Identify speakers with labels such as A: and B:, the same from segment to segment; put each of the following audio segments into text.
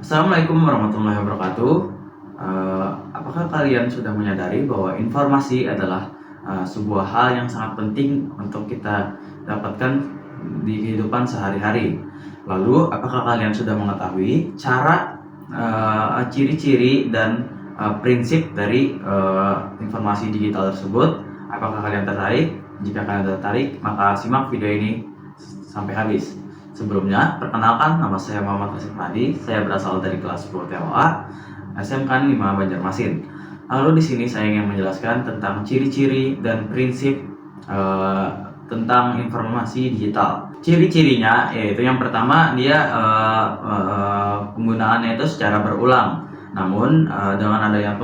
A: Assalamualaikum warahmatullahi wabarakatuh. Apakah kalian sudah menyadari bahwa informasi adalah sebuah hal yang sangat penting untuk kita dapatkan di kehidupan sehari-hari? Lalu, apakah kalian sudah mengetahui cara, ciri-ciri dan prinsip dari informasi digital tersebut? Apakah kalian tertarik? Jika kalian tertarik, maka simak video ini sampai habis. Sebelumnya, perkenalkan, nama saya Muhammad Rasid Madi. Saya berasal dari kelas 10 TOA SMK 5 Banjarmasin. Lalu di sini saya ingin menjelaskan tentang ciri-ciri dan prinsip tentang informasi digital. Ciri-cirinya yaitu yang pertama, dia penggunaannya itu secara berulang. Namun dengan adanya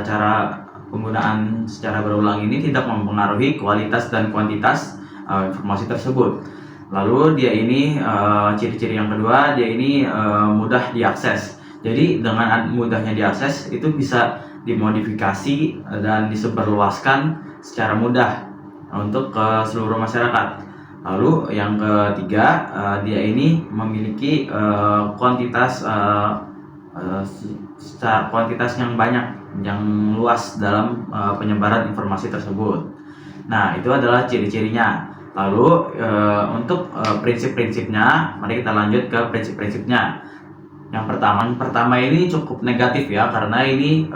A: cara penggunaan secara berulang ini tidak mempengaruhi kualitas dan kuantitas informasi tersebut. Lalu dia ini ciri-ciri yang kedua, dia ini mudah diakses. Jadi dengan mudahnya diakses itu bisa dimodifikasi dan disebarluaskan secara mudah untuk ke seluruh masyarakat. Lalu yang ketiga, dia ini memiliki kuantitas yang banyak, yang luas dalam penyebaran informasi tersebut. Nah, itu adalah ciri-cirinya. Lalu untuk prinsip-prinsipnya, mari kita lanjut ke prinsip-prinsipnya. Yang pertama ini cukup negatif ya, karena ini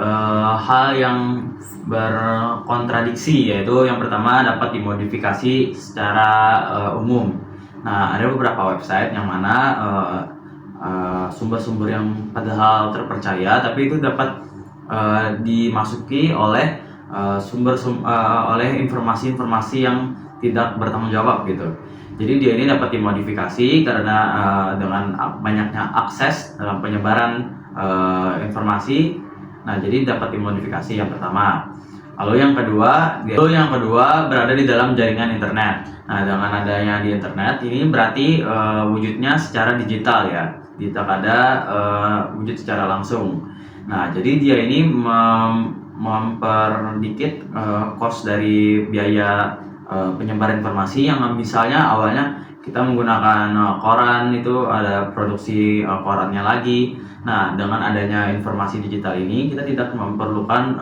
A: hal yang berkontradiksi, yaitu yang pertama dapat dimodifikasi secara umum. Nah, ada beberapa website yang mana sumber-sumber yang padahal terpercaya, tapi itu dapat dimasuki oleh oleh informasi-informasi yang tidak bertanggung jawab gitu. Jadi dia ini dapat dimodifikasi karena dengan banyaknya akses dalam penyebaran informasi. Nah, jadi dapat dimodifikasi yang pertama. Lalu yang kedua berada di dalam jaringan internet. Nah, dengan adanya di internet ini berarti wujudnya secara digital ya, tidak ada wujud secara langsung. Nah, jadi dia ini memperdikit cost dari biaya penyebaran informasi, yang misalnya awalnya kita menggunakan koran, itu ada produksi korannya lagi. Nah, dengan adanya informasi digital ini kita tidak memerlukan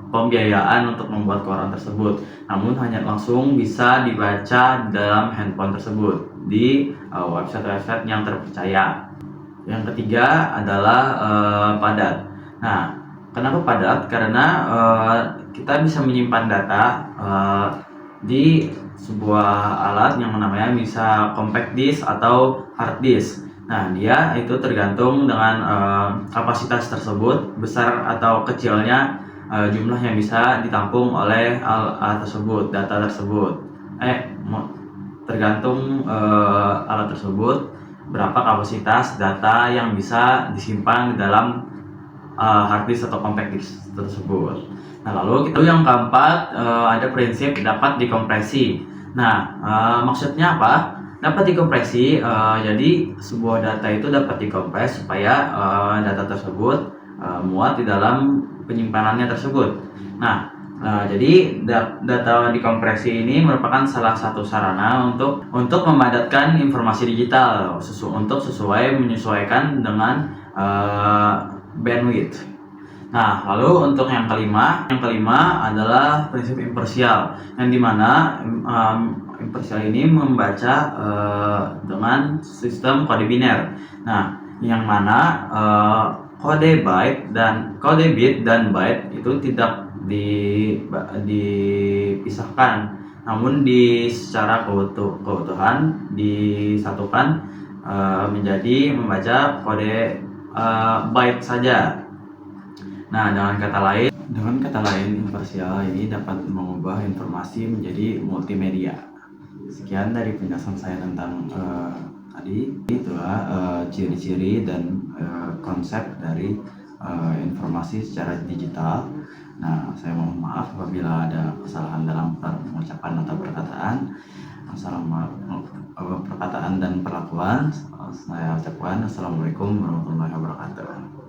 A: pembiayaan untuk membuat koran tersebut, namun hanya langsung bisa dibaca dalam handphone tersebut di website-website yang terpercaya. Yang ketiga adalah padat. Nah, kenapa padat? Karena kita bisa menyimpan data di sebuah alat yang namanya bisa compact disk atau hard disk. Nah, dia itu tergantung dengan kapasitas tersebut, besar atau kecilnya jumlah yang bisa ditampung oleh alat tersebut, data tersebut. Tergantung alat tersebut, berapa kapasitas data yang bisa disimpan di dalam hard disk atau compact disk tersebut. Nah, lalu yang keempat, ada prinsip dapat dikompresi. Nah, maksudnya apa? Dapat dikompresi, jadi sebuah data itu dapat dikompres supaya data tersebut muat di dalam penyimpanannya tersebut. Nah, jadi data dikompresi ini merupakan salah satu sarana untuk memadatkan informasi digital untuk menyesuaikan dengan bandwidth. Nah, lalu untuk yang kelima adalah prinsip imparsial, yang dimana imparsial ini membaca dengan sistem kode biner. Nah, yang mana kode bit dan byte itu tidak dipisahkan, namun secara keutuhan disatukan menjadi membaca kode byte saja. Nah, dengan kata lain, imparsial ini dapat mengubah informasi menjadi multimedia. Sekian dari penjelasan saya tentang tadi. Itulah ciri-ciri dan konsep dari informasi secara digital. Nah, saya mohon maaf apabila ada kesalahan dalam pengucapan atau perkataan dan perlakuan. Saya ucapkan assalamualaikum warahmatullahi wabarakatuh.